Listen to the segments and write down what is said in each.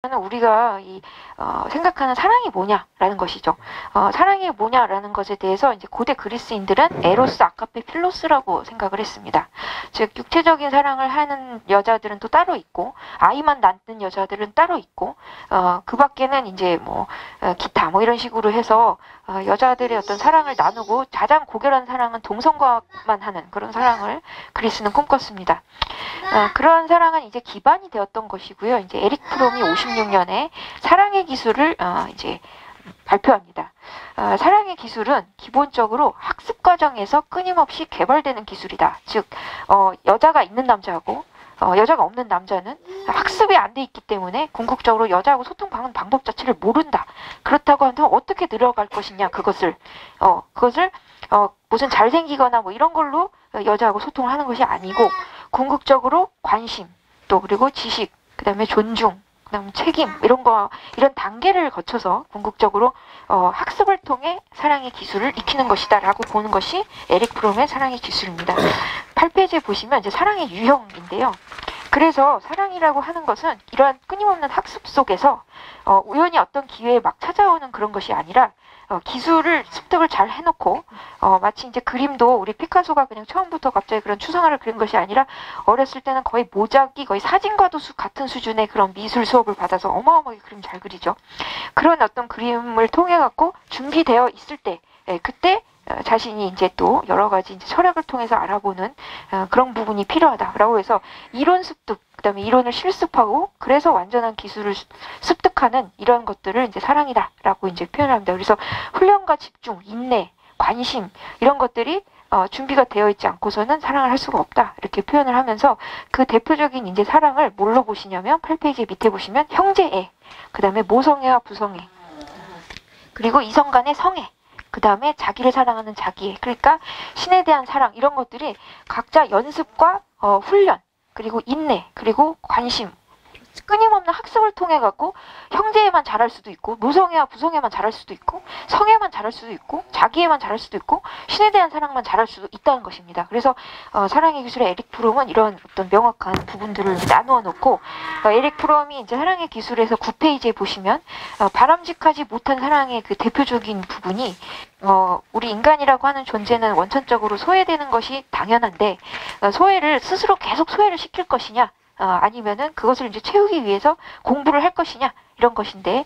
우리가 생각하는 사랑이 뭐냐라는 것이죠. 사랑이 뭐냐라는 것에 대해서 이제 고대 그리스인들은 에로스, 아가페, 필로스라고 생각을 했습니다. 즉 육체적인 사랑을 하는 여자들은 또 따로 있고, 아이만 낳는 여자들은 따로 있고, 그 밖에는 이제 기타 이런 식으로 해서 여자들의 어떤 사랑을 나누고, 가장 고결한 사랑은 동성과만 하는 그런 사랑을 그리스는 꿈꿨습니다. 그러한 사랑은 이제 기반이 되었던 것이고요. 이제 에릭 프롬이 56년에 사랑의 기술을 이제 발표합니다. 사랑의 기술은 기본적으로 학습 과정에서 끊임없이 개발되는 기술이다. 즉, 여자가 있는 남자하고 여자가 없는 남자는 학습이 안 돼 있기 때문에 궁극적으로 여자하고 소통하는 방법 자체를 모른다. 그렇다고 한다면 어떻게 늘어갈 것이냐, 그것을 무슨 잘생기거나 이런 걸로 여자하고 소통을 하는 것이 아니고, 궁극적으로 관심, 또 그리고 지식, 그 다음에 존중, 그 다음에 책임, 이런 단계를 거쳐서 궁극적으로 학습을 통해 사랑의 기술을 익히는 것이다 라고 보는 것이 에릭 프롬의 사랑의 기술입니다. 8페이지에 보시면 이제 사랑의 유형인데요. 그래서 사랑이라고 하는 것은 이러한 끊임없는 학습 속에서 우연히 어떤 기회에 막 찾아오는 그런 것이 아니라, 기술을 습득을 잘 해놓고, 마치 이제 그림도 우리 피카소가 그냥 처음부터 갑자기 그런 추상화를 그린 것이 아니라, 어렸을 때는 거의 모작이 거의 사진과도 같은 수준의 그런 미술 수업을 받아서 어마어마하게 그림 잘 그리죠. 그런 어떤 그림을 통해 갖고 준비되어 있을 때, 그때 자신이 이제 또 여러 가지 이제 철학을 통해서 알아보는 그런 부분이 필요하다라고 해서 이론 습득, 그다음에 이론을 실습하고 그래서 완전한 기술을 습득하는 이런 것들을 이제 사랑이다라고 이제 표현합니다. 그래서 훈련과 집중, 인내, 관심 이런 것들이 준비가 되어 있지 않고서는 사랑을 할 수가 없다 이렇게 표현을 하면서, 그 대표적인 이제 사랑을 뭘로 보시냐면 8페이지 밑에 보시면 형제애, 그다음에 모성애와 부성애, 그리고 이성 간의 성애, 그 다음에 자기를 사랑하는 자기애, 그러니까 신에 대한 사랑, 이런 것들이 각자 연습과 훈련, 그리고 인내, 그리고 관심, 끊임없는 학습을 통해 갖고 형제에만 잘할 수도 있고, 모성애와 부성애만 잘할 수도 있고, 성애만 잘할 수도 있고, 자기애만 잘할 수도 있고, 신에 대한 사랑만 잘할 수도 있다는 것입니다. 그래서 사랑의 기술의 에릭 프롬은 이런 어떤 명확한 부분들을 나누어 놓고, 에릭 프롬이 이제 사랑의 기술에서 9페이지에 보시면 바람직하지 못한 사랑의 그 대표적인 부분이, 우리 인간이라고 하는 존재는 원천적으로 소외되는 것이 당연한데, 소외를 스스로 계속 소외를 시킬 것이냐, 아니면은 그것을 이제 채우기 위해서 공부를 할 것이냐, 이런 것인데,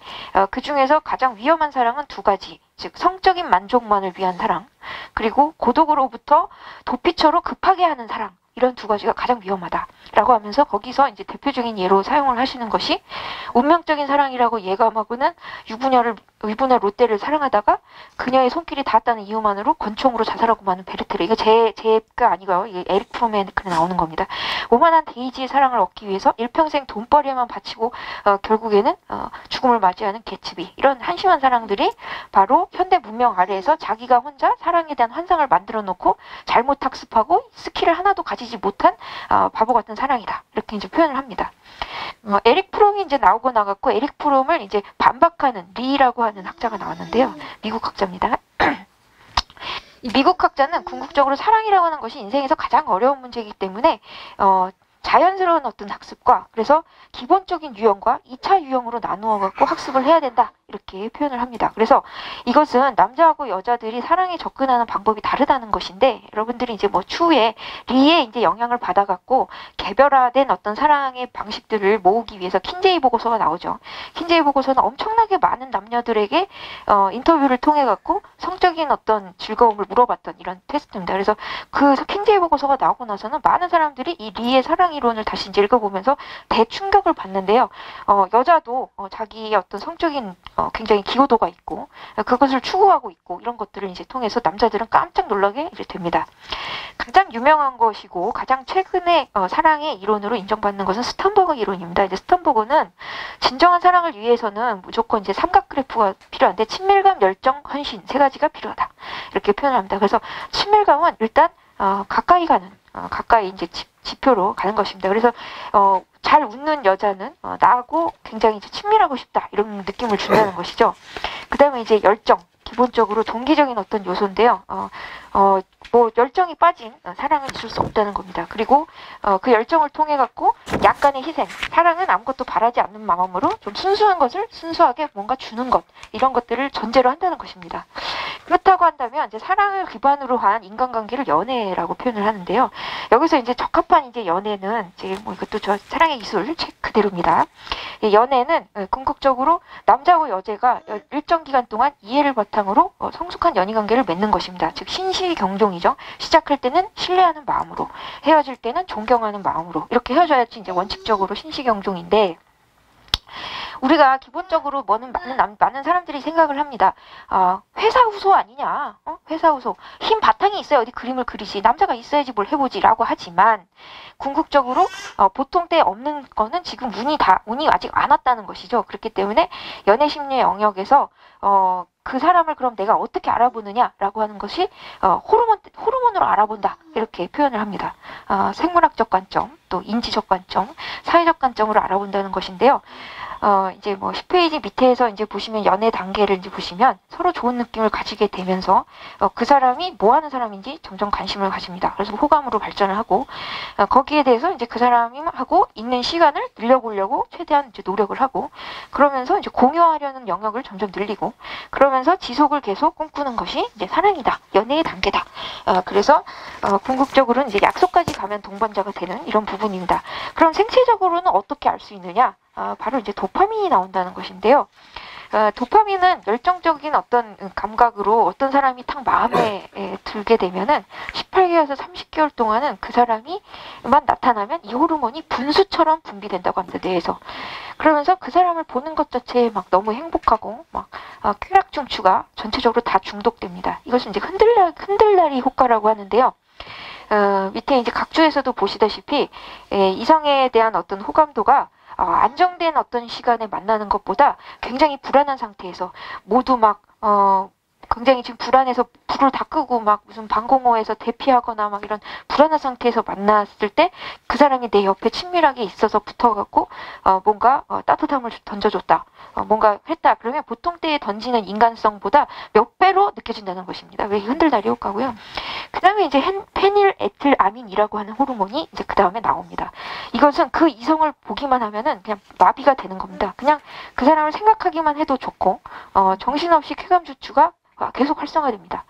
그 중에서 가장 위험한 사랑은 두 가지, 즉 성적인 만족만을 위한 사랑, 그리고 고독으로부터 도피처로 급하게 하는 사랑, 이런 두 가지가 가장 위험하다라고 하면서, 거기서 이제 대표적인 예로 사용을 하시는 것이, 운명적인 사랑이라고 예감하고는 유부녀 롯데를 사랑하다가 그녀의 손길이 닿았다는 이유만으로 권총으로 자살하고 마는 베르테르. 이거 제가 아니고요. 에릭 프롬에 나오는 겁니다. 오만한 데이지의 사랑을 얻기 위해서 일평생 돈벌이에만 바치고 결국에는 죽음을 맞이하는 개츠비. 이런 한심한 사랑들이 바로 현대 문명 아래에서 자기가 혼자 사랑에 대한 환상을 만들어 놓고 잘못 학습하고 스킬을 하나도 가지지 못한 바보 같은 사랑이다. 이렇게 이제 표현을 합니다. 에릭 프롬이 이제 나오고 나갔고, 에릭 프롬을 이제 반박하는 리라고 하는 학자가 나왔는데요. 미국 학자입니다. 이 미국 학자는 궁극적으로 사랑이라고 하는 것이 인생에서 가장 어려운 문제이기 때문에 자연스러운 어떤 학습과, 그래서 기본적인 유형과 2차 유형으로 나누어 갖고 학습을 해야 된다, 이렇게 표현을 합니다. 그래서 이것은 남자하고 여자들이 사랑에 접근하는 방법이 다르다는 것인데, 여러분들이 이제 추후에 리의 이제 영향을 받아갖고 개별화된 어떤 사랑의 방식들을 모으기 위해서 킨제이 보고서가 나오죠. 킨제이 보고서는 엄청나게 많은 남녀들에게 인터뷰를 통해 갖고 성적인 어떤 즐거움을 물어봤던 이런 테스트입니다. 그래서 그 킨제이 보고서가 나오고 나서는 많은 사람들이 이 리의 사랑 이론을 다시 이제 읽어보면서 대충격을 받는데요. 여자도 자기의 어떤 성적인 굉장히 기여도가 있고, 그것을 추구하고 있고, 이런 것들을 이제 통해서 남자들은 깜짝 놀라게 이제 됩니다. 가장 유명한 것이고 가장 최근에 사랑의 이론으로 인정받는 것은 스턴버그 이론입니다. 이제 스턴버그는 진정한 사랑을 위해서는 무조건 이제 삼각 그래프가 필요한데, 친밀감, 열정, 헌신 세 가지가 필요하다, 이렇게 표현합니다. 그래서 친밀감은 일단 가까이 이제 지표로 가는 것입니다. 그래서 잘 웃는 여자는 나하고 굉장히 이제 친밀하고 싶다, 이런 느낌을 준다는 것이죠. 그 다음에 이제 열정, 기본적으로 동기적인 어떤 요소인데요. 뭐 열정이 빠진 사랑은 있을 수 없다는 겁니다. 그리고 그 열정을 통해 갖고 약간의 희생, 사랑은 아무것도 바라지 않는 마음으로 좀 순수한 것을 순수하게 뭔가 주는 것, 이런 것들을 전제로 한다는 것입니다. 그렇다고 한다면 이제 사랑을 기반으로 한 인간관계를 연애라고 표현을 하는데요. 여기서 이제 적합한 이제 연애는 이제 뭐 이것도 저 사랑의 기술 책 그대로입니다. 연애는 궁극적으로 남자와 여자가 일정 기간 동안 이해를 바탕으로 성숙한 연인관계를 맺는 것입니다. 즉 신시경종이죠. 시작할 때는 신뢰하는 마음으로, 헤어질 때는 존경하는 마음으로 이렇게 헤어져야지 이제 원칙적으로 신시경종인데, 우리가 기본적으로 많은 사람들이 생각을 합니다. 회사 후소 아니냐? 회사 후소. 힘 바탕이 있어야 어디 그림을 그리지. 남자가 있어야지 뭘 해보지. 라고 하지만, 궁극적으로, 보통 때 없는 거는 지금 운이 아직 안 왔다는 것이죠. 그렇기 때문에 연애 심리의 영역에서, 그 사람을 그럼 내가 어떻게 알아보느냐라고 하는 것이, 호르몬으로 알아본다. 이렇게 표현을 합니다. 생물학적 관점, 또 인지적 관점, 사회적 관점으로 알아본다는 것인데요. 이제 뭐 10페이지 밑에서 이제 보시면 연애 단계를 이제 보시면 서로 좋은 느낌을 가지게 되면서 그 사람이 뭐 하는 사람인지 점점 관심을 가집니다. 그래서 호감으로 발전을 하고 거기에 대해서 이제 그 사람하고 있는 시간을 늘려보려고 최대한 이제 노력을 하고, 그러면서 이제 공유하려는 영역을 점점 늘리고, 그러면서 지속을 계속 꿈꾸는 것이 이제 사랑이다. 연애의 단계다. 그래서 궁극적으로는 이제 약속까지 가면 동반자가 되는 이런 부분입니다. 그럼 생체적으로는 어떻게 알 수 있느냐? 바로 이제 도파민이 나온다는 것인데요. 도파민은 열정적인 어떤 감각으로 어떤 사람이 딱 마음에 들게 되면은 18개월에서 30개월 동안은 그 사람이만 나타나면 이 호르몬이 분수처럼 분비된다고 합니다, 뇌에서. 그러면서 그 사람을 보는 것 자체에 막 너무 행복하고 막 쾌락 중추가 전체적으로 다 중독됩니다. 이것은 이제 흔들다리 효과라고 하는데요. 밑에 이제 각주에서도 보시다시피 이성에 대한 어떤 호감도가 안정된 어떤 시간에 만나는 것보다 굉장히 불안한 상태에서 모두 막 굉장히 지금 불안해서 불을 다 끄고 막 무슨 방공호에서 대피하거나 막 이런 불안한 상태에서 만났을 때 그 사람이 내 옆에 친밀하게 있어서 붙어갖고 뭔가 따뜻함을 던져줬다, 뭔가 했다. 그러면 보통 때에 던지는 인간성보다 몇 배로 느껴진다는 것입니다. 왜 흔들다리 효과고요. 그 다음에 이제 페닐에틸아민이라고 하는 호르몬이 이제 그 다음에 나옵니다. 이것은 그 이성을 보기만 하면은 그냥 마비가 되는 겁니다. 그냥 그 사람을 생각하기만 해도 좋고 정신없이 쾌감 주추가 계속 활성화됩니다.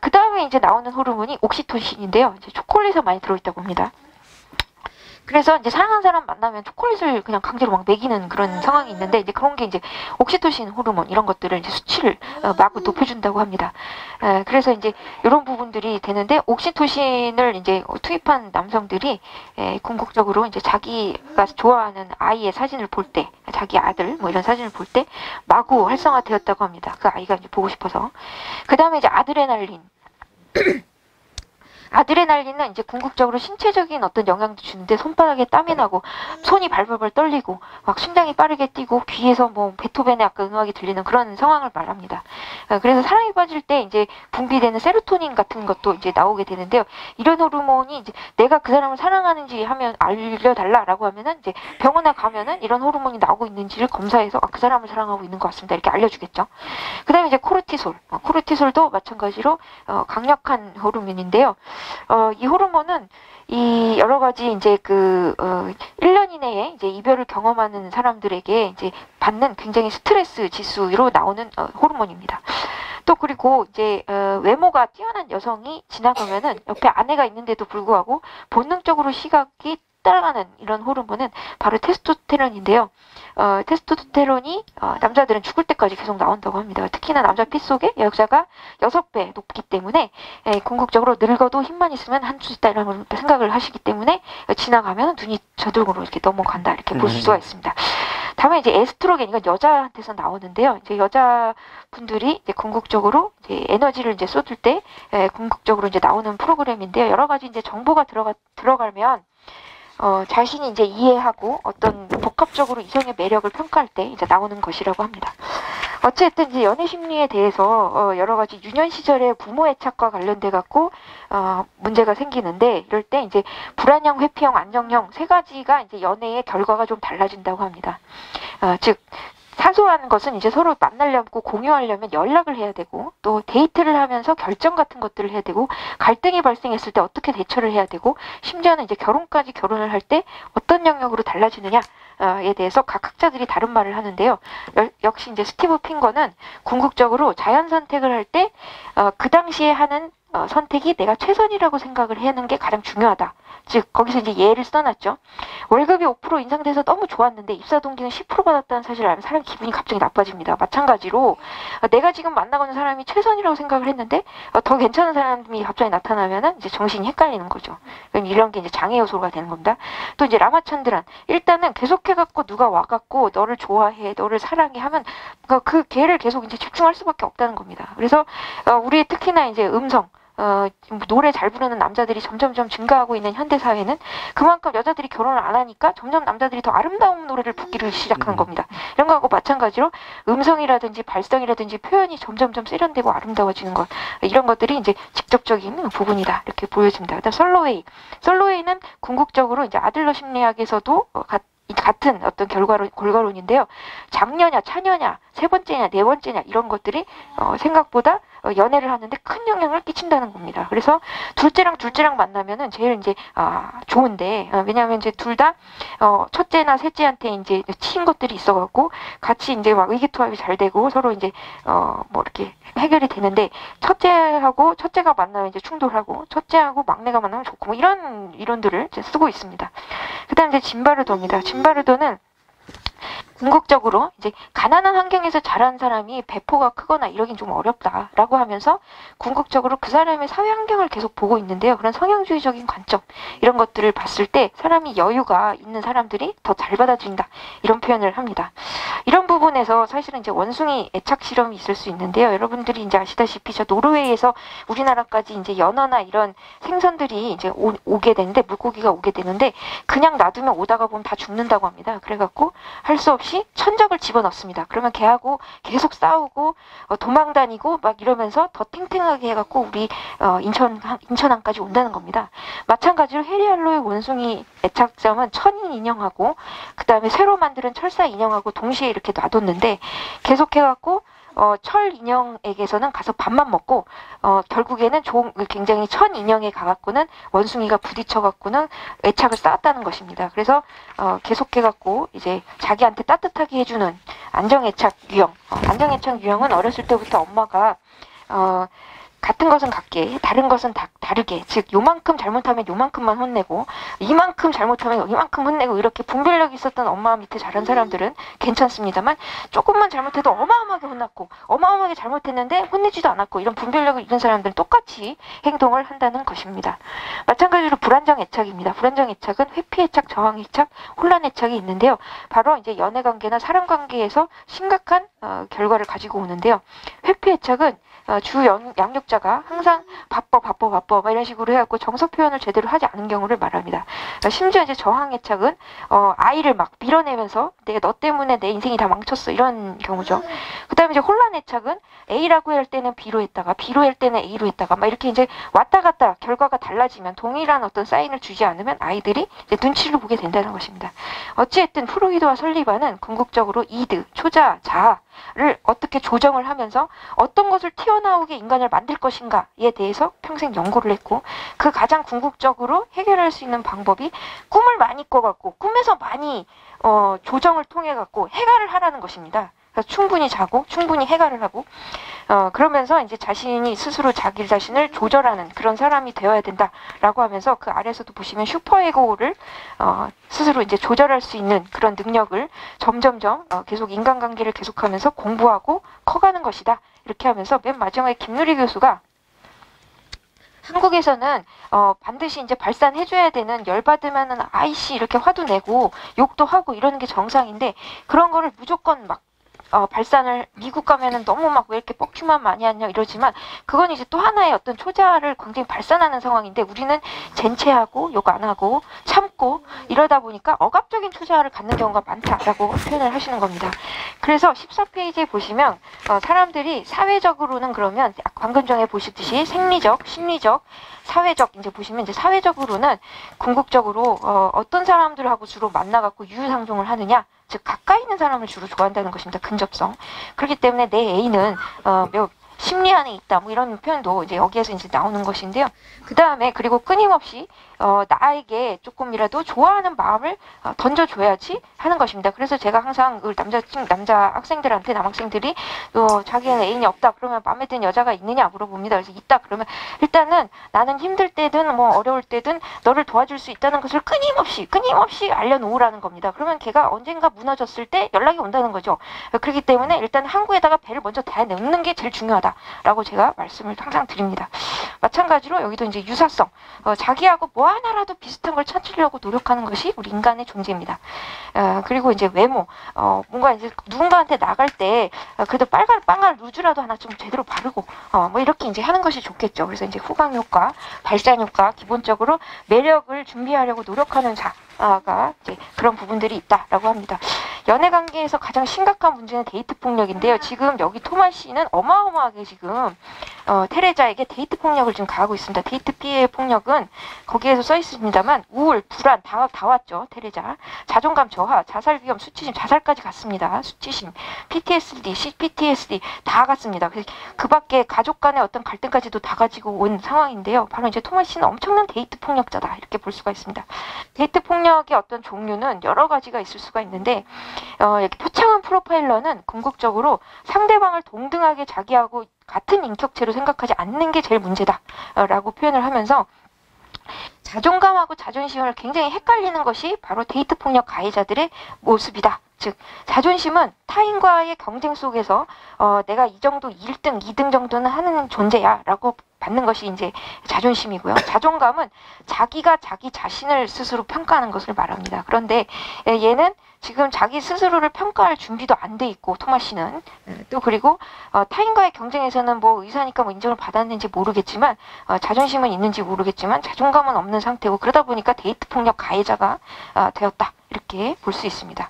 그 다음에 이제 나오는 호르몬이 옥시토신인데요. 이제 초콜릿에 많이 들어있다고 합니다. 그래서 이제 사랑하는 사람 만나면 초콜릿을 그냥 강제로 막 먹이는 그런 상황이 있는데, 이제 그런 게 이제 옥시토신 호르몬 이런 것들을 이제 수치를 마구 높여준다고 합니다. 그래서 이제 이런 부분들이 되는데, 옥시토신을 이제 투입한 남성들이 궁극적으로 이제 자기가 좋아하는 아이의 사진을 볼 때, 자기 아들 뭐 이런 사진을 볼 때 마구 활성화되었다고 합니다. 그 아이가 이제 보고 싶어서. 그 다음에 이제 아드레날린. 아드레날린은 이제 궁극적으로 신체적인 어떤 영향도 주는데, 손바닥에 땀이 나고 손이 발발발 떨리고 막 심장이 빠르게 뛰고 귀에서 뭐 베토벤의 아까 음악이 들리는 그런 상황을 말합니다. 그래서 사랑에 빠질 때 이제 분비되는 세로토닌 같은 것도 이제 나오게 되는데요. 이런 호르몬이 이제 내가 그 사람을 사랑하는지 하면 알려달라라고 하면은 이제 병원에 가면은 이런 호르몬이 나오고 있는지를 검사해서 그 사람을 사랑하고 있는 것 같습니다, 이렇게 알려주겠죠. 그다음에 이제 코르티솔. 코르티솔도 마찬가지로 강력한 호르몬인데요. 이 호르몬은 이 여러 가지 이제 1년 이내에 이제 이별을 경험하는 사람들에게 이제 받는 굉장히 스트레스 지수로 나오는 호르몬입니다. 또 그리고 이제 외모가 뛰어난 여성이 지나가면은 옆에 아내가 있는데도 불구하고 본능적으로 시각이 따라가는 이런 호르몬은 바로 테스토스테론인데요. 테스토스테론이 남자들은 죽을 때까지 계속 나온다고 합니다. 특히나 남자 피 속에 여자가 6배 높기 때문에 궁극적으로 늙어도 힘만 있으면 한 수 있다라는 생각을 하시기 때문에 지나가면 눈이 저절로 이렇게 넘어간다, 이렇게 볼 수가 있습니다. 다음에 이제 에스트로겐, 이건 여자한테서 나오는데요. 이제 여자분들이 이제 궁극적으로 이제 에너지를 이제 쏟을 때 궁극적으로 이제 나오는 프로그램인데요. 여러 가지 이제 정보가 들어가면 자신이 이제 이해하고 어떤 복합적으로 이성의 매력을 평가할 때 이제 나오는 것이라고 합니다. 어쨌든 이제 연애 심리에 대해서 여러 가지 유년 시절의 부모 애착과 관련돼 갖고 문제가 생기는데, 이럴 때 이제 불안형, 회피형, 안정형 세 가지가 이제 연애의 결과가 좀 달라진다고 합니다. 즉 사소한 것은 이제 서로 만나려고 공유하려면 연락을 해야 되고, 또 데이트를 하면서 결정 같은 것들을 해야 되고, 갈등이 발생했을 때 어떻게 대처를 해야 되고, 심지어는 이제 결혼을 할 때 어떤 영역으로 달라지느냐에 대해서 각 학자들이 다른 말을 하는데요. 역시 이제 스티브 핑거는 궁극적으로 자연 선택을 할 때 그 당시에 하는 선택이 내가 최선이라고 생각을 하는 게 가장 중요하다. 즉 거기서 이제 예를 써놨죠. 월급이 5% 인상돼서 너무 좋았는데 입사 동기는 10% 받았다는 사실을 알면 사람 기분이 갑자기 나빠집니다. 마찬가지로 내가 지금 만나고 있는 사람이 최선이라고 생각을 했는데 더 괜찮은 사람이 갑자기 나타나면은 이제 정신이 헷갈리는 거죠. 그럼 이런 게 이제 장애 요소가 되는 겁니다. 또 이제 라마찬드란 일단은 계속해갖고 누가 와갖고 너를 좋아해, 너를 사랑해 하면 그 걔를 계속 이제 집중할 수밖에 없다는 겁니다. 그래서 우리 특히나 이제 노래 잘 부르는 남자들이 점점점 증가하고 있는 현대 사회는 그만큼 여자들이 결혼을 안 하니까 점점 남자들이 더 아름다운 노래를 부르기 시작하는 겁니다. 이런 거하고 마찬가지로 음성이라든지 발성이라든지 표현이 점점점 세련되고 아름다워지는 것, 이런 것들이 이제 직접적인 부분이다 이렇게 보여집니다. 그다음 솔로웨이는 궁극적으로 이제 아들러 심리학에서도 같은 어떤 결과론인데요. 장녀냐, 차녀냐, 세 번째냐, 네 번째냐 이런 것들이 생각보다 연애를 하는데 큰 영향을 끼친다는 겁니다. 그래서 둘째랑 만나면은 제일 이제 좋은데 왜냐하면 이제 둘 다 첫째나 셋째한테 이제 치인 것들이 있어갖고 같이 이제 막 의기투합이 잘 되고 서로 이제 뭐 이렇게 해결이 되는데 첫째가 만나면 이제 충돌하고 첫째하고 막내가 만나면 좋고 뭐 이런 이론들을 이제 쓰고 있습니다. 그다음 이제 짐바르도입니다. 짐바르도는 궁극적으로 이제 가난한 환경에서 자란 사람이 배포가 크거나 이러긴 좀 어렵다라고 하면서 궁극적으로 그 사람의 사회 환경을 계속 보고 있는데요. 그런 성향주의적인 관점 이런 것들을 봤을 때 사람이 여유가 있는 사람들이 더 잘 받아들인다 이런 표현을 합니다. 이런 부분에서 사실은 이제 원숭이 애착 실험이 있을 수 있는데요. 여러분들이 이제 아시다시피 저 노르웨이에서 우리나라까지 이제 연어나 이런 생선들이 이제 오게 되는데 물고기가 오게 되는데 그냥 놔두면 오다가 보면 다 죽는다고 합니다. 그래갖고 할 수 없이 천적을 집어넣습니다. 그러면 걔하고 계속 싸우고 도망다니고 막 이러면서 더 탱탱하게 해갖고 우리 인천항까지 온다는 겁니다. 마찬가지로 해리알로의 원숭이 애착점은 천인 인형하고 그 다음에 새로 만드는 철사 인형하고 동시에 이렇게 놔뒀는데 계속 해갖고 철 인형에게서는 가서 밥만 먹고 결국에는 굉장히 천 인형에 가갖고는 원숭이가 부딪혀갖고는 애착을 쌓았다는 것입니다. 그래서 계속해갖고 이제 자기한테 따뜻하게 해주는 안정애착 유형은 어렸을 때부터 엄마가 같은 것은 같게, 다른 것은 다르게, 즉 요만큼 잘못하면 요만큼만 혼내고 이만큼 잘못하면 이만큼 혼내고 이렇게 분별력이 있었던 엄마 밑에 자란 사람들은 괜찮습니다만 조금만 잘못해도 어마어마하게 혼났고 어마어마하게 잘못했는데 혼내지도 않았고 이런 분별력을 잃은 사람들은 똑같이 행동을 한다는 것입니다. 마찬가지로 불안정애착입니다. 불안정애착은 회피애착, 저항애착, 혼란애착이 있는데요. 바로 이제 연애관계나 사람관계에서 심각한 결과를 가지고 오는데요. 회피애착은 주 양육자가 항상 바빠 막 이런 식으로 해갖고 정서 표현을 제대로 하지 않은 경우를 말합니다. 심지어 이제 저항애착은 아이를 막 밀어내면서 내가 너 때문에 내 인생이 다 망쳤어 이런 경우죠. 그 다음에 이제 혼란애착은 A라고 할 때는 B로 했다가 B로 할 때는 A로 했다가 막 이렇게 이제 왔다 갔다 결과가 달라지면 동일한 어떤 사인을 주지 않으면 아이들이 이제 눈치를 보게 된다는 것입니다. 어찌됐든 프로이드와 설리반은 궁극적으로 이드, 초자, 자아를 어떻게 조정을 하면서 어떤 것을 튀어나오게 인간을 만들 것인가에 대해서 평생 연구를 했고 그 가장 궁극적으로 해결할 수 있는 방법이 꿈을 많이 꿔갖고 꿈에서 많이 조정을 통해 갖고 해결을 하라는 것입니다. 그래서 충분히 자고 충분히 해결을 하고 그러면서 이제 자신이 스스로 자기 자신을 조절하는 그런 사람이 되어야 된다라고 하면서 그 아래에서도 보시면 슈퍼에고를 스스로 이제 조절할 수 있는 그런 능력을 점점점 계속 인간관계를 계속하면서 공부하고 커가는 것이다. 이렇게 하면서 맨 마지막에 김누리 교수가 한국에서는 반드시 이제 발산해줘야 되는 열받으면은 아이씨 이렇게 화도 내고 욕도 하고 이러는 게 정상인데 그런 거를 무조건 막 발산을 미국 가면은 너무 막 왜 이렇게 뻑큐만 많이 하냐 이러지만 그건 이제 또 하나의 어떤 초자를 굉장히 발산하는 상황인데 우리는 젠체하고 욕 안 하고 참고 이러다 보니까 억압적인 초자를 갖는 경우가 많다라고 표현을 하시는 겁니다. 그래서 14페이지에 보시면 사람들이 사회적으로는 그러면 방금 전에 보시듯이 생리적, 심리적, 사회적 이제 보시면 이제 사회적으로는 궁극적으로 어떤 사람들하고 주로 만나갖고 유유상종을 하느냐 즉 가까이 있는 사람을 주로 좋아한다는 것입니다. 근접성. 그렇기 때문에 내 애인은 심리 안에 있다. 뭐 이런 표현도 이제 여기에서 이제 나오는 것인데요. 그 다음에 그리고 끊임없이 나에게 조금이라도 좋아하는 마음을 던져줘야지 하는 것입니다. 그래서 제가 항상 그 남자 학생들한테 남학생들이 자기는 애인이 없다 그러면 마음에 드는 여자가 있느냐 물어봅니다. 그래서 있다 그러면 일단은 나는 힘들 때든 뭐 어려울 때든 너를 도와줄 수 있다는 것을 끊임없이 알려놓으라는 겁니다. 그러면 걔가 언젠가 무너졌을 때 연락이 온다는 거죠. 그렇기 때문에 일단 항구에다가 배를 먼저 대놓는 게 제일 중요하다라고 제가 말씀을 항상 드립니다. 마찬가지로 여기도 이제 유사성, 자기하고 뭐 하나라도 비슷한 걸 찾으려고 노력하는 것이 우리 인간의 존재입니다. 그리고 이제 외모, 뭔가 이제 누군가한테 나갈 때 그래도 빨간 루즈라도 하나 좀 제대로 바르고 뭐 이렇게 이제 하는 것이 좋겠죠. 그래서 이제 후광 효과, 발산 효과, 기본적으로 매력을 준비하려고 노력하는 자가 이제 그런 부분들이 있다라고 합니다. 연애 관계에서 가장 심각한 문제는 데이트 폭력인데요. 지금 여기 토마 씨는 어마어마하게 지금 테레자에게 데이트 폭력을 지금 가하고 있습니다. 데이트 피해 폭력은 거기에서 써 있습니다만 우울, 불안 다 왔죠. 테레자. 자존감 저하, 자살 위험, 수치심, 자살까지 갔습니다. 수치심, PTSD, CPTSD 다 갔습니다. 그 밖에 가족 간의 어떤 갈등까지도 다 가지고 온 상황인데요. 바로 이제 토마 씨는 엄청난 데이트 폭력자다 이렇게 볼 수가 있습니다. 데이트 폭력의 어떤 종류는 여러 가지가 있을 수가 있는데 이렇게 표창원 프로파일러는 궁극적으로 상대방을 동등하게 자기하고 같은 인격체로 생각하지 않는 게 제일 문제다라고 표현을 하면서 자존감하고 자존심을 굉장히 헷갈리는 것이 바로 데이트 폭력 가해자들의 모습이다. 즉 자존심은 타인과의 경쟁 속에서 내가 이 정도 1등, 2등 정도는 하는 존재야 라고 받는 것이 이제 자존심이고요. 자존감은 자기가 자기 자신을 스스로 평가하는 것을 말합니다. 그런데 얘는 지금 자기 스스로를 평가할 준비도 안 돼 있고 토마 씨는 또 그리고 타인과의 경쟁에서는 뭐 의사니까 뭐 인정을 받았는지 모르겠지만 자존심은 있는지 모르겠지만 자존감은 없는 상태고 그러다 보니까 데이트 폭력 가해자가 되었다 이렇게 볼 수 있습니다.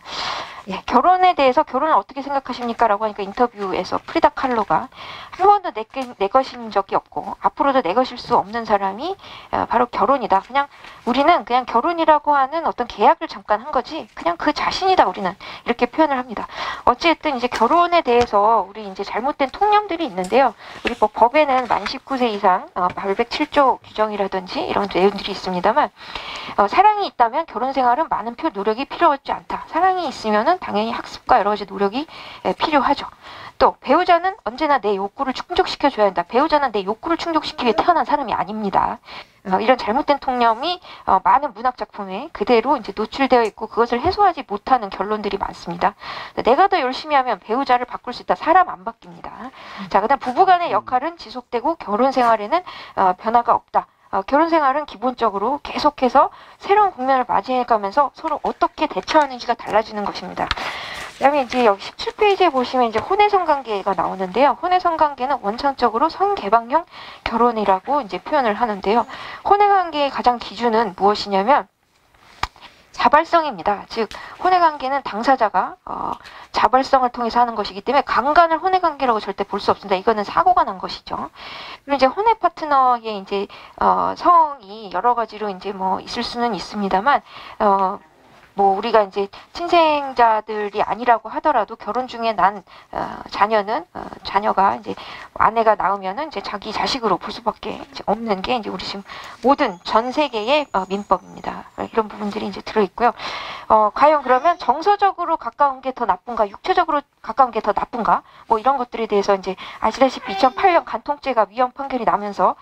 예, 결혼에 대해서 결혼을 어떻게 생각하십니까? 라고 하니까 인터뷰에서 프리다 칼로가 한 번도 내 것인 적이 없고 앞으로도 내 것일 수 없는 사람이 바로 결혼이다. 우리는 그냥 결혼이라고 하는 어떤 계약을 잠깐 한 거지 그냥 그 자신이다 우리는 이렇게 표현을 합니다. 어쨌든 이제 결혼에 대해서 우리 이제 잘못된 통념들이 있는데요. 우리 법에는 만 19세 이상 807조 규정이라든지 이런 내용들이 있습니다만 사랑이 있다면 결혼 생활은 많은 노력이 필요하지 않다. 사랑이 있으면은 당연히 학습과 여러 가지 노력이 필요하죠. 또 배우자는 언제나 내 욕구를 충족시켜줘야 한다. 배우자는 내 욕구를 충족시키기 위해 태어난 사람이 아닙니다. 이런 잘못된 통념이 많은 문학 작품에 그대로 이제 노출되어 있고 그것을 해소하지 못하는 결론들이 많습니다. 내가 더 열심히 하면 배우자를 바꿀 수 있다. 사람 안 바뀝니다. 자, 그다음 부부간의 역할은 지속되고 결혼 생활에는 변화가 없다. 결혼 생활은 기본적으로 계속해서 새로운 국면을 맞이해가면서 서로 어떻게 대처하는지가 달라지는 것입니다. 그다음에 이제 여기 17페이지에 보시면 이제 혼외 성관계가 나오는데요. 혼외 성관계는 원천적으로 성개방형 결혼이라고 이제 표현을 하는데요. 혼외 관계의 가장 기준은 무엇이냐면 자발성입니다. 즉 혼외 관계는 당사자가 자발성을 통해서 하는 것이기 때문에 강간을 혼외 관계라고 절대 볼 수 없습니다. 이거는 사고가 난 것이죠. 그리고 이제 혼외 파트너의 이제 성이 여러 가지로 이제 뭐 있을 수는 있습니다만 뭐 우리가 이제 친생자들이 아니라고 하더라도 결혼 중에 난 자녀가 이제 아내가 낳으면은 이제 자기 자식으로 볼 수밖에 이제 없는 게 이제 우리 지금 모든 전 세계의 민법입니다. 이런 부분들이 이제 들어 있고요. 과연 그러면 정서적으로 가까운 게 더 나쁜가, 육체적으로 가까운 게 더 나쁜가, 뭐 이런 것들에 대해서 이제 아시다시피 2008년 간통죄가 위헌 판결이 나면서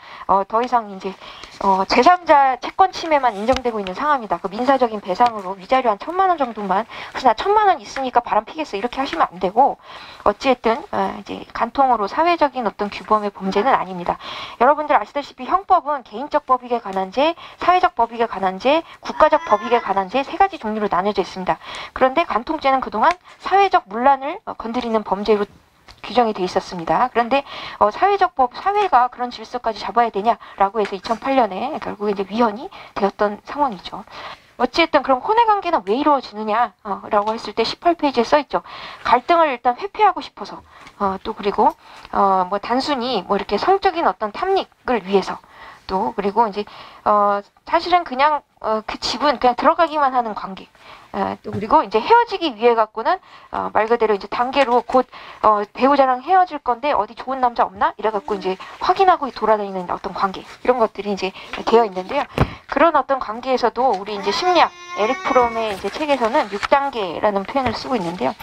더 이상 이제 제3자 채권 침해만 인정되고 있는 상황입니다. 그 민사적인 배상으로 위자료 한 1,000만 원 정도만, 그래서 나 1,000만 원 있으니까 바람 피겠어 이렇게 하시면 안 되고, 어찌됐든 이제 간통으로 사회적인 어떤 규범의 범죄는 아닙니다. 여러분들 아시다시피 형법은 개인적 법익에 관한 죄, 사회적 법익에 관한 죄, 국가적 법익에 관한 죄 세 가지 종류로 나눠져 있습니다. 그런데 간통죄는 그동안 사회적 문란을 건드리는 범죄로 규정이 돼 있었습니다. 그런데 사회가 그런 질서까지 잡아야 되냐라고 해서 2008년에 결국에 이제 위헌이 되었던 상황이죠. 어찌됐든 그럼 혼외 관계는 왜 이루어지느냐 라고 했을 때 18페이지에 써있죠. 갈등을 일단 회피하고 싶어서 또 그리고 뭐 단순히 뭐 이렇게 성적인 어떤 탐닉을 위해서 또 그리고 이제 사실은 그냥 그 집은 그냥 들어가기만 하는 관계. 또 그리고 이제 헤어지기 위해 갖고는 말 그대로 이제 단계로 곧 배우자랑 헤어질 건데 어디 좋은 남자 없나? 이래 갖고 이제 확인하고 돌아다니는 어떤 관계, 이런 것들이 이제 되어 있는데요. 그런 어떤 관계에서도 우리 이제 심리학 에릭 프롬의 이제 책에서는 6단계라는 표현을 쓰고 있는데요.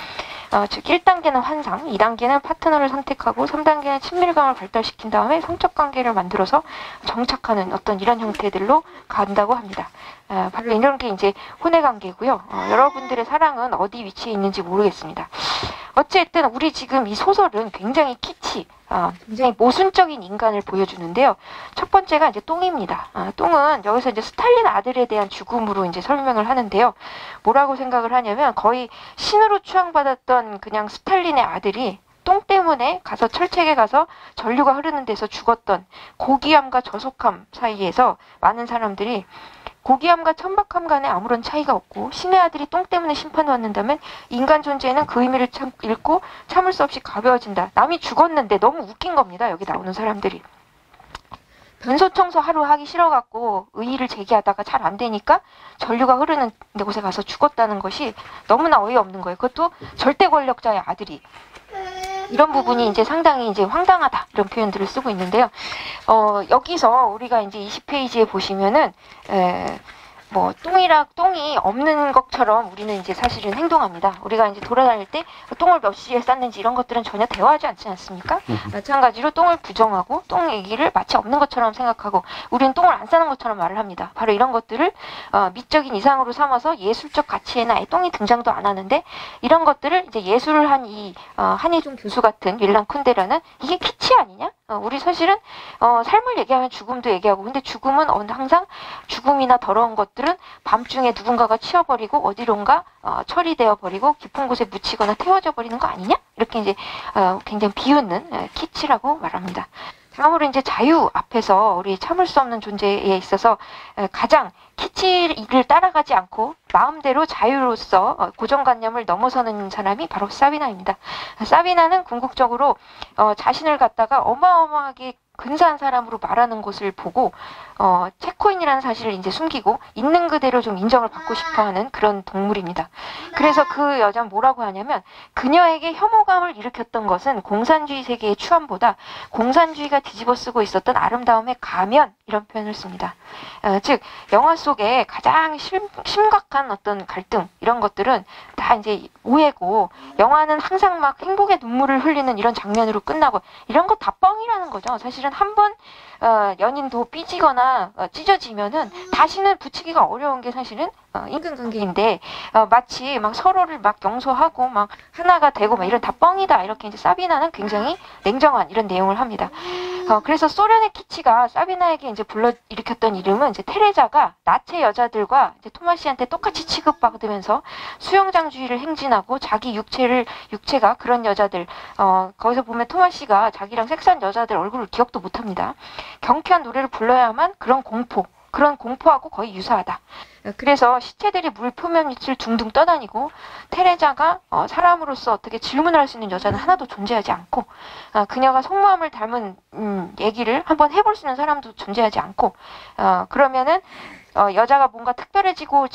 즉 1단계는 환상, 2단계는 파트너를 선택하고 3단계는 친밀감을 발달시킨 다음에 성적 관계를 만들어서 정착하는 어떤 이런 형태들로 간다고 합니다. 바로 이런 게 이제 혼의 관계고요. 여러분들의 사랑은 어디 위치에 있는지 모르겠습니다. 어쨌든 우리 지금 이 소설은 굉장히 kitsch, 굉장히 모순적인 인간을 보여주는데요. 첫 번째가 이제 똥입니다. 똥은 여기서 이제 스탈린 아들에 대한 죽음으로 이제 설명을 하는데요. 뭐라고 생각을 하냐면 거의 신으로 추앙받았던 그냥 스탈린의 아들이 똥 때문에 가서 철책에 가서 전류가 흐르는 데서 죽었던 고귀함과 저속함 사이에서 많은 사람들이 고귀함과 천박함 간에 아무런 차이가 없고 신의 아들이 똥 때문에 심판을 받는다면 인간 존재는 그 의미를 읽고 참을 수 없이 가벼워진다. 남이 죽었는데 너무 웃긴 겁니다. 여기 나오는 사람들이. 변소 청소 하루 하기 싫어갖고 의의를 제기하다가 잘 안 되니까 전류가 흐르는 곳에 가서 죽었다는 것이 너무나 어이없는 거예요. 그것도 절대 권력자의 아들이. 이런 부분이 이제 상당히 이제 황당하다, 이런 표현들을 쓰고 있는데요. 여기서 우리가 이제 20페이지에 보시면은, 뭐 똥이 없는 것처럼 우리는 이제 사실은 행동합니다. 우리가 이제 돌아다닐 때 똥을 몇 시에 쌌는지 이런 것들은 전혀 대화하지 않지 않습니까? 마찬가지로 똥을 부정하고 똥 얘기를 마치 없는 것처럼 생각하고 우리는 똥을 안 싸는 것처럼 말을 합니다. 바로 이런 것들을 미적인 이상으로 삼아서 예술적 가치에는 아예 똥이 등장도 안 하는데, 이런 것들을 이제 예술을 한 이 한예종 교수 같은 윌랑 쿤데라는 이게 키치 아니냐? 우리 사실은 삶을 얘기하면 죽음도 얘기하고, 근데 죽음은 항상 죽음이나 더러운 것들은 밤중에 누군가가 치워버리고 어디론가 처리되어 버리고 깊은 곳에 묻히거나 태워져 버리는 거 아니냐? 이렇게 이제 굉장히 비웃는 키치라고 말합니다. 다음으로 이제 자유 앞에서 우리 참을 수 없는 존재에 있어서 가장 키치를 따라가지 않고 마음대로 자유로서 고정관념을 넘어서는 사람이 바로 사비나입니다. 사비나는 궁극적으로 자신을 갖다가 어마어마하게 근사한 사람으로 말하는 것을 보고 체코인이라는 사실을 이제 숨기고 있는 그대로 좀 인정을 받고 싶어하는 그런 동물입니다. 그래서 그 여자는 뭐라고 하냐면, 그녀에게 혐오감을 일으켰던 것은 공산주의 세계의 추함보다 공산주의가 뒤집어쓰고 있었던 아름다움의 가면, 이런 표현을 씁니다. 즉 영화 속에 가장 심각한 어떤 갈등, 이런 것들은 다 이제 오해고, 영화는 항상 막 행복의 눈물을 흘리는 이런 장면으로 끝나고, 이런 거 다 뻥이라는 거죠. 사실은 한번 연인도 삐지거나 찢어지면은 다시는 붙이기가 어려운 게 사실은 인간관계인데, 마치 막 서로를 막 용서하고 막 하나가 되고 막 이런 다 뻥이다, 이렇게 이제 사비나는 굉장히 냉정한 이런 내용을 합니다. 그래서 소련의 키치가 사비나에게 이제 불러일으켰던 이름은, 이제 테레자가 나체 여자들과 이제 토마시한테 똑같이 취급받으면서 수영장주의를 행진하고 자기 육체가 그런 여자들, 거기서 보면 토마시가 자기랑 섹스한 여자들 얼굴을 기억도 못합니다. 경쾌한 노래를 불러야만 그런 공포하고 거의 유사하다. 그래서 시체들이 물 표면 밑을 둥둥 떠다니고, 테레자가 사람으로서 어떻게 질문을 할 수 있는 여자는 하나도 존재하지 않고, 그녀가 속마음을 닮은 얘기를 한번 해볼 수 있는 사람도 존재하지 않고, 그러면은 여자가 뭔가 특별해지고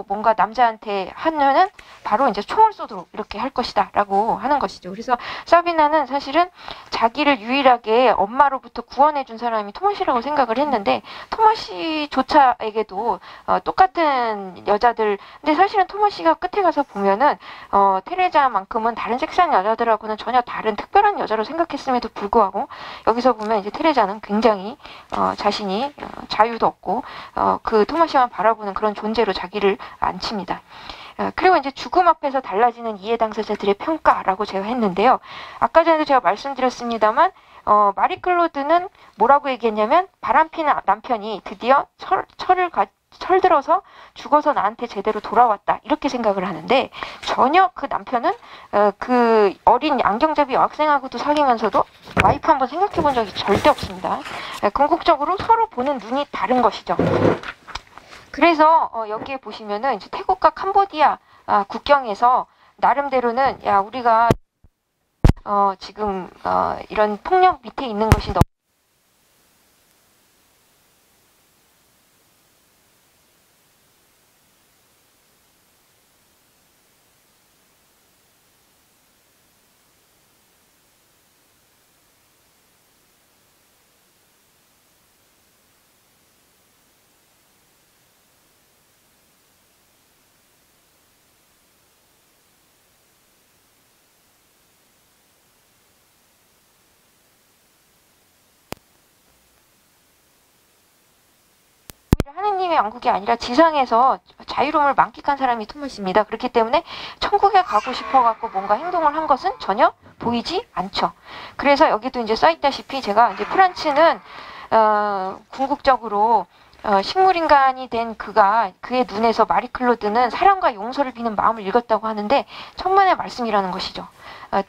뭔가 남자한테 하면은 바로 이제 총을 쏘도록 이렇게 할 것이다 라고 하는 것이죠. 그래서 사비나는 사실은 자기를 유일하게 엄마로부터 구원해준 사람이 토마시라고 생각을 했는데, 토마시조차에게도 똑같은 여자들, 근데 사실은 토마시가 끝에 가서 보면은 테레자만큼은 다른 섹시한 여자들하고는 전혀 다른 특별한 여자로 생각했음에도 불구하고, 여기서 보면 이제 테레자는 굉장히 자신이 자유도 없고 그 토마시만 바라보는 그런 존재로 자기를 앉힙니다. 그리고 이제 죽음 앞에서 달라지는 이해 당사자들의 평가라고 제가 했는데요. 아까 전에도 제가 말씀드렸습니다만, 마리 클로드는 뭐라고 얘기했냐면, 바람피는 남편이 드디어 철들어서 죽어서 나한테 제대로 돌아왔다, 이렇게 생각을 하는데, 전혀 그 남편은 그 어린 안경잡이 여학생하고도 사귀면서도 와이프 한번 생각해 본 적이 절대 없습니다. 궁극적으로 서로 보는 눈이 다른 것이죠. 그래서 여기에 보시면은 이제 태국과 캄보디아 국경에서 나름대로는, 야, 우리가 지금 이런 폭력 밑에 있는 것이 너무 왕국이 아니라 지상에서 자유로움을 만끽한 사람이 토마스입니다. 그렇기 때문에 천국에 가고 싶어갖고 뭔가 행동을 한 것은 전혀 보이지 않죠. 그래서 여기도 이제 써있다시피 제가 이제 프란츠는 궁극적으로 식물인간이 된 그가 그의 눈에서 마리클로드는 사랑과 용서를 비는 마음을 읽었다고 하는데 천만의 말씀이라는 것이죠.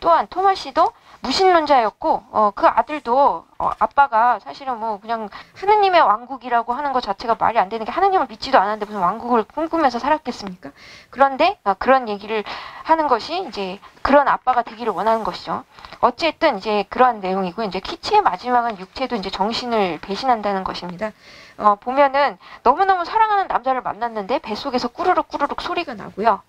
또한 토마시도 무신론자였고 그 아들도 아빠가 사실은 뭐 그냥 하느님의 왕국이라고 하는 것 자체가 말이 안 되는 게 하느님을 믿지도 않았는데 무슨 왕국을 꿈꾸면서 살았겠습니까? 그런데 그런 얘기를 하는 것이 이제 그런 아빠가 되기를 원하는 것이죠. 어쨌든 이제 그러한 내용이고 이제 키치의 마지막은 육체도 이제 정신을 배신한다는 것입니다. 보면은 너무너무 사랑하는 남자를 만났는데 뱃속에서 꾸르륵 꾸르륵 소리가 나고요.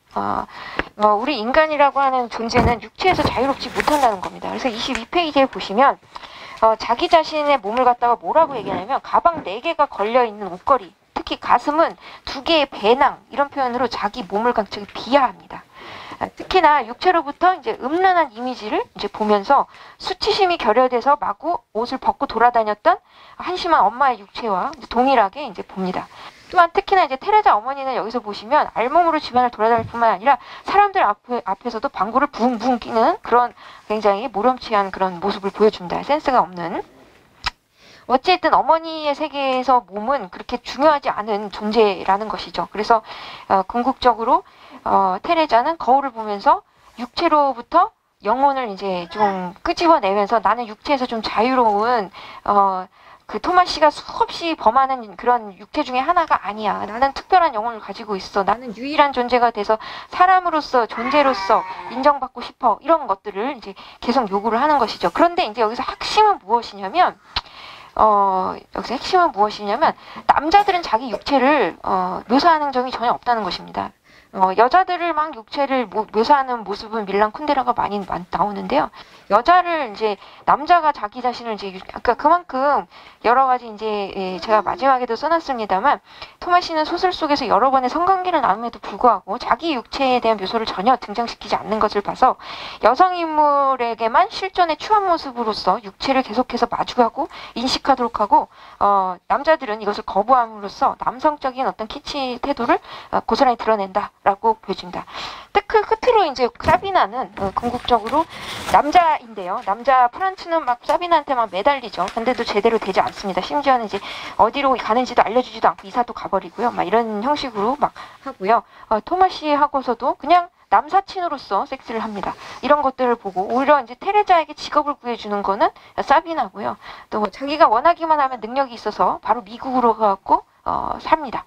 우리 인간이라고 하는 존재는 육체에서 자유롭지 못한다는 겁니다. 그래서 22페이지에 보시면 자기 자신의 몸을 갖다가 뭐라고 얘기하냐면 가방 4개가 걸려있는 옷걸이, 특히 가슴은 2개의 배낭 이런 표현으로 자기 몸을 굉장히 비하합니다. 특히나 육체로부터 이제 음란한 이미지를 이제 보면서 수치심이 결여돼서 마구 옷을 벗고 돌아다녔던 한심한 엄마의 육체와 동일하게 이제 봅니다. 또한 특히나 이제 테레자 어머니는 여기서 보시면 알몸으로 집안을 돌아다닐 뿐만 아니라 사람들 앞에서도 방구를 붕붕 끼는 그런 굉장히 모렴치한 그런 모습을 보여줍니다. 센스가 없는. 어쨌든 어머니의 세계에서 몸은 그렇게 중요하지 않은 존재라는 것이죠. 그래서 궁극적으로 테레자는 거울을 보면서 육체로부터 영혼을 이제 좀 끄집어내면서 나는 육체에서 좀 자유로운 그 토마시가 수없이 범하는 그런 육체 중에 하나가 아니야. 나는 특별한 영혼을 가지고 있어. 나는 유일한 존재가 돼서 사람으로서 존재로서 인정받고 싶어. 이런 것들을 이제 계속 요구를 하는 것이죠. 그런데 이제 여기서 핵심은 무엇이냐면 남자들은 자기 육체를 묘사하는 점이 전혀 없다는 것입니다. 여자들을 막 육체를 묘사하는 모습은 밀란 쿤데라가 많이 나오는데요. 여자를 이제 남자가 자기 자신을 이제 그러니까 그만큼 여러 가지 이제 제가 마지막에도 써놨습니다만 토마시는 소설 속에서 여러 번의 성관계를 나눔에도 불구하고 자기 육체에 대한 묘소를 전혀 등장시키지 않는 것을 봐서 여성 인물에게만 실존의 추한 모습으로서 육체를 계속해서 마주하고 인식하도록 하고 남자들은 이것을 거부함으로써 남성적인 어떤 키치 태도를 고스란히 드러낸다라고 보여집니다. 끝으로 이제 사비나는 궁극적으로 남자인데요. 남자 프란츠는 막 사비나한테 막 매달리죠. 근데도 제대로 되지 않습니다. 심지어는 이제 어디로 가는지도 알려주지도 않고 이사도 가버리고요. 막 이런 형식으로 막 하고요. 토마시하고서도 그냥 남사친으로서 섹스를 합니다. 이런 것들을 보고 오히려 이제 테레자에게 직업을 구해주는 거는 사비나고요. 또 자기가 원하기만 하면 능력이 있어서 바로 미국으로 가고 삽니다.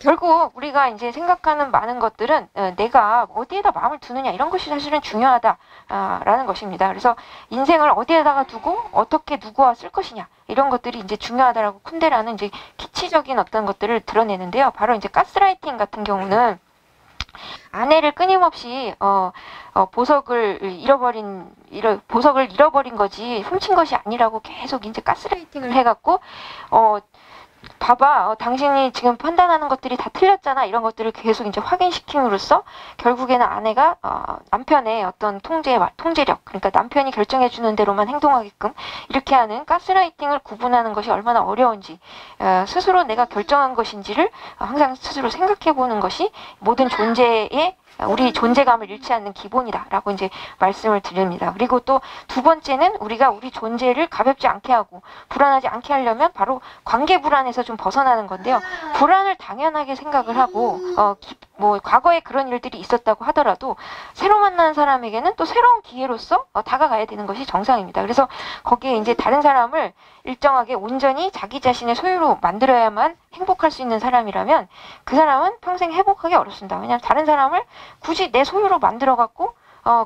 결국 우리가 이제 생각하는 많은 것들은 내가 어디에다 마음을 두느냐 이런 것이 사실은 중요하다라는 것입니다. 그래서 인생을 어디에다가 두고 어떻게 누구와 쓸 것이냐 이런 것들이 이제 중요하다라고 쿤데라는 이제 키치적인 어떤 것들을 드러내는데요. 바로 이제 가스라이팅 같은 경우는 아내를 끊임없이 보석을 잃어버린 거지 훔친 것이 아니라고 계속 이제 가스라이팅을 해갖고 봐봐, 당신이 지금 판단하는 것들이 다 틀렸잖아. 이런 것들을 계속 이제 확인시킴으로써 결국에는 아내가 남편의 어떤 통제력, 그러니까 남편이 결정해주는 대로만 행동하게끔 이렇게 하는 가스라이팅을 구분하는 것이 얼마나 어려운지, 스스로 내가 결정한 것인지를 항상 스스로 생각해보는 것이 모든 존재의 우리 존재감을 잃지 않는 기본이다라고 이제 말씀을 드립니다. 그리고 또 두 번째는 우리가 우리 존재를 가볍지 않게 하고 불안하지 않게 하려면 바로 관계 불안에서 좀 벗어나는 건데요. 불안을 당연하게 생각을 하고 과거에 그런 일들이 있었다고 하더라도 새로 만나는 사람에게는 또 새로운 기회로서 다가가야 되는 것이 정상입니다. 그래서 거기에 이제 다른 사람을 일정하게 온전히 자기 자신의 소유로 만들어야만 행복할 수 있는 사람이라면 그 사람은 평생 행복하기 어렵습니다. 왜냐하면 다른 사람을 굳이 내 소유로 만들어갖고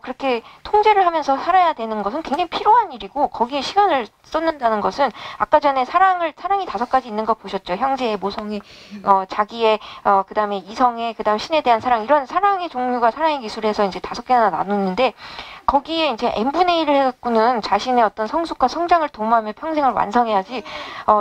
그렇게 통제를 하면서 살아야 되는 것은 굉장히 필요한 일이고 거기에 시간을 쏟는다는 것은 아까 전에 사랑이 5가지 있는 거 보셨죠? 형제의, 모성의, 자기의, 그 다음에 이성의, 그 다음 신에 대한 사랑 이런 사랑의 종류가 사랑의 기술에서 이제 5개나 나누는데 거기에 이제 n분의 1을 해갖고는 자신의 어떤 성숙과 성장을 도모하며 평생을 완성해야지,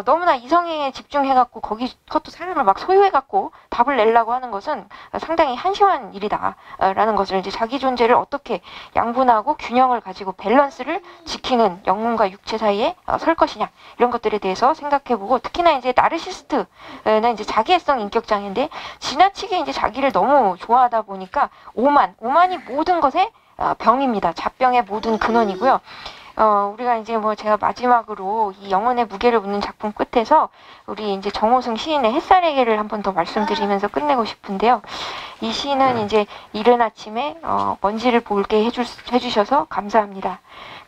너무나 이성에 집중해갖고 그것도 사람을 막 소유해갖고 답을 내려고 하는 것은 상당히 한심한 일이다 라는 것을, 이제 자기 존재를 어떻게 양분하고 균형을 가지고 밸런스를 지키는 영혼과 육체 사이에 설 것이냐, 이런 것들에 대해서 생각해보고, 특히나 이제 나르시스트는 이제 자기애성 인격장애인데 지나치게 이제 자기를 너무 좋아하다 보니까 오만이 모든 것의 병입니다. 잡병의 모든 근원이고요. 우리가 이제 뭐 제가 마지막으로 이 영혼의 무게를 묻는 작품 끝에서 우리 이제 정호승 시인의 햇살에게를 한 번 더 말씀드리면서 끝내고 싶은데요. 이 시인은 이제 이른 아침에 먼지를 볼게 해주셔서 감사합니다.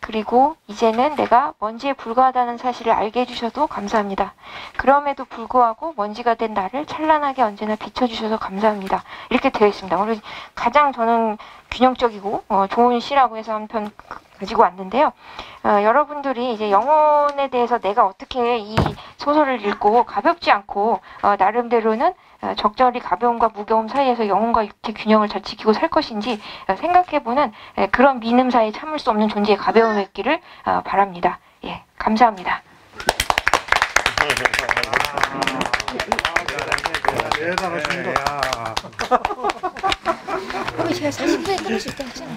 그리고 이제는 내가 먼지에 불과하다는 사실을 알게 해주셔도 감사합니다. 그럼에도 불구하고 먼지가 된 나를 찬란하게 언제나 비춰주셔서 감사합니다. 이렇게 되어 있습니다. 오늘 가장 저는 균형적이고 좋은 시라고 해서 한 편 가지고 왔는데요. 여러분들이 이제 영혼에 대해서 내가 어떻게 이 소설을 읽고 가볍지 않고 나름대로는 적절히 가벼움과 무거움 사이에서 영혼과 육체 균형을 잘 지키고 살 것인지 생각해보는 그런 민음 사이에 참을 수 없는 존재의 가벼움이었기를 바랍니다. 예, 감사합니다. 대단하십니다. 제가 40분에 끊을 수 있다고 했잖아요.